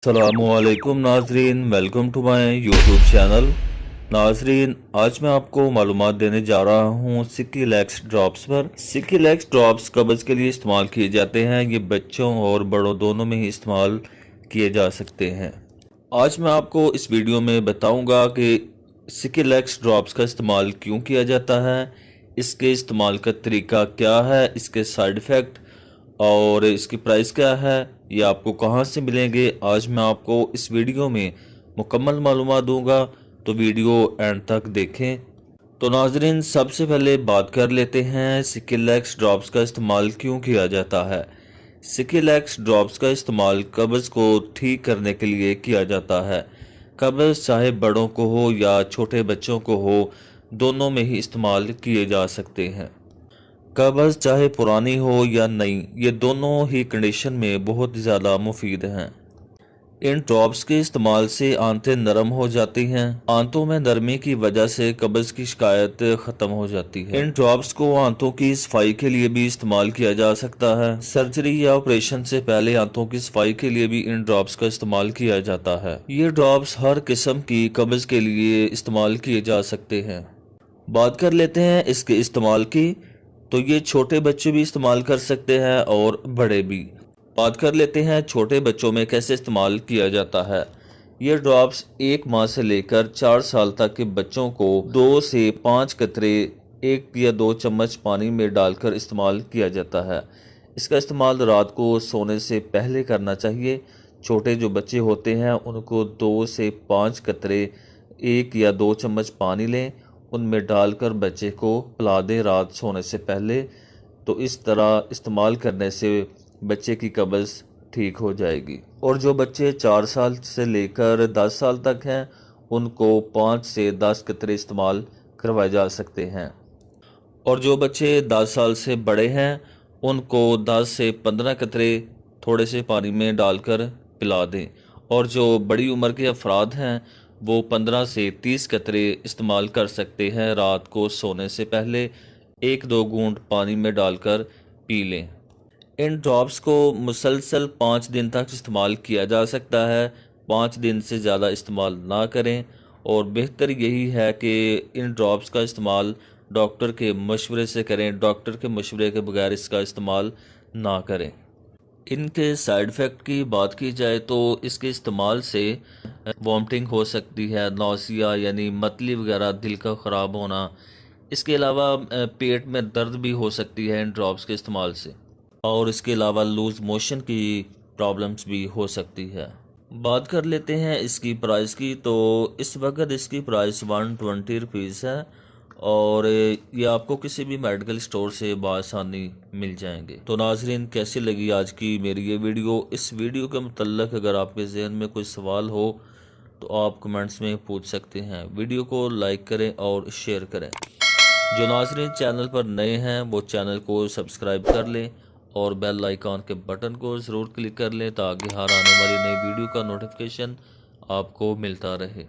अस्सलामुअलैकुम नाजरीन, welcome to my YouTube channel. नाजरीन, आज मैं आपको मालूमात देने जा रहा हूँ सिक्कीलैक्स ड्रॉप्स पर। सिक्कीलैक्स ड्रॉप्स कब्ज़ के लिए इस्तेमाल किए जाते हैं। ये बच्चों और बड़ों दोनों में ही इस्तेमाल किए जा सकते हैं। आज मैं आपको इस वीडियो में बताऊँगा कि सिक्कीलैक्स ड्रॉप्स का इस्तेमाल क्यों किया जाता है, इसके इस्तेमाल का तरीका क्या है, इसके साइड इफ़ेक्ट और इसकी प्राइस क्या है, ये आपको कहाँ से मिलेंगे। आज मैं आपको इस वीडियो में मुकम्मल मालूमात दूंगा, तो वीडियो एंड तक देखें। तो नाजरीन, सबसे पहले बात कर लेते हैं सिक्कीलैक्स ड्रॉप्स का इस्तेमाल क्यों किया जाता है। सिक्कीलैक्स ड्रॉप्स का इस्तेमाल कब्ज़ को ठीक करने के लिए किया जाता है। कब्ज़ चाहे बड़ों को हो या छोटे बच्चों को हो, दोनों में ही इस्तेमाल किए जा सकते हैं। कब्ज़ चाहे पुरानी हो या नई, ये दोनों ही कंडीशन में बहुत ज़्यादा मुफीद हैं। इन ड्रॉप्स के इस्तेमाल से आंतें नरम हो जाती हैं। आंतों में नरमी की वजह से कब्ज़ की शिकायत ख़त्म हो जाती है। इन ड्रॉप्स को आंतों की सफाई के लिए भी इस्तेमाल किया जा सकता है। सर्जरी या ऑपरेशन से पहले आंतों की सफाई के लिए भी इन ड्रॉप्स का इस्तेमाल किया जाता है। ये ड्रॉप्स हर किस्म की कब्ज़ के लिए इस्तेमाल किए जा सकते हैं। बात कर लेते हैं इसके इस्तेमाल की। तो ये छोटे बच्चे भी इस्तेमाल कर सकते हैं और बड़े भी। बात कर लेते हैं छोटे बच्चों में कैसे इस्तेमाल किया जाता है। ये ड्रॉप्स 1 माह से लेकर 4 साल तक के बच्चों को 2 से 5 कतरे 1 या 2 चम्मच पानी में डालकर इस्तेमाल किया जाता है। इसका इस्तेमाल रात को सोने से पहले करना चाहिए। छोटे जो बच्चे होते हैं उनको 2 से 5 कतरे 1 या 2 चम्मच पानी लें, उनमें डालकर बच्चे को पिला दें रात सोने से पहले। तो इस तरह इस्तेमाल करने से बच्चे की कब्ज़ ठीक हो जाएगी। और जो बच्चे 4 साल से लेकर 10 साल तक हैं, उनको 5 से 10 कतरे इस्तेमाल करवाए जा सकते हैं। और जो बच्चे 10 साल से बड़े हैं, उनको 10 से 15 कतरे थोड़े से पानी में डालकर पिला दें। और जो बड़ी उम्र के अफराद हैं, वो 15 से 30 कतरे इस्तेमाल कर सकते हैं रात को सोने से पहले 1-2 घूंट पानी में डालकर पी लें। इन ड्रॉप्स को मुसलसल 5 दिन तक इस्तेमाल किया जा सकता है। 5 दिन से ज़्यादा इस्तेमाल ना करें। और बेहतर यही है कि इन ड्रॉप्स का इस्तेमाल डॉक्टर के मशवरे से करें। डॉक्टर के मशवरे के बगैर इसका इस्तेमाल ना करें। इनके साइड इफ़ेक्ट की बात की जाए तो इसके इस्तेमाल से वॉमिटिंग हो सकती है, नौसिया यानी मतली वगैरह, दिल का ख़राब होना। इसके अलावा पेट में दर्द भी हो सकती है इन ड्रॉप्स के इस्तेमाल से। और इसके अलावा लूज़ मोशन की प्रॉब्लम्स भी हो सकती है। बात कर लेते हैं इसकी प्राइस की। तो इस वक्त इसकी प्राइस 120 रुपीज़ है और ये आपको किसी भी मेडिकल स्टोर से बआसानी मिल जाएंगे। तो नाजरीन, कैसी लगी आज की मेरी ये वीडियो। इस वीडियो के मुतल्लिक़ अगर आपके जहन में कोई सवाल हो तो आप कमेंट्स में पूछ सकते हैं। वीडियो को लाइक करें और शेयर करें। जो नाजरीन चैनल पर नए हैं वो चैनल को सब्सक्राइब कर लें और बेल आइकॉन के बटन को ज़रूर क्लिक कर लें ताकि हर आने वाली नई वीडियो का नोटिफिकेशन आपको मिलता रहे।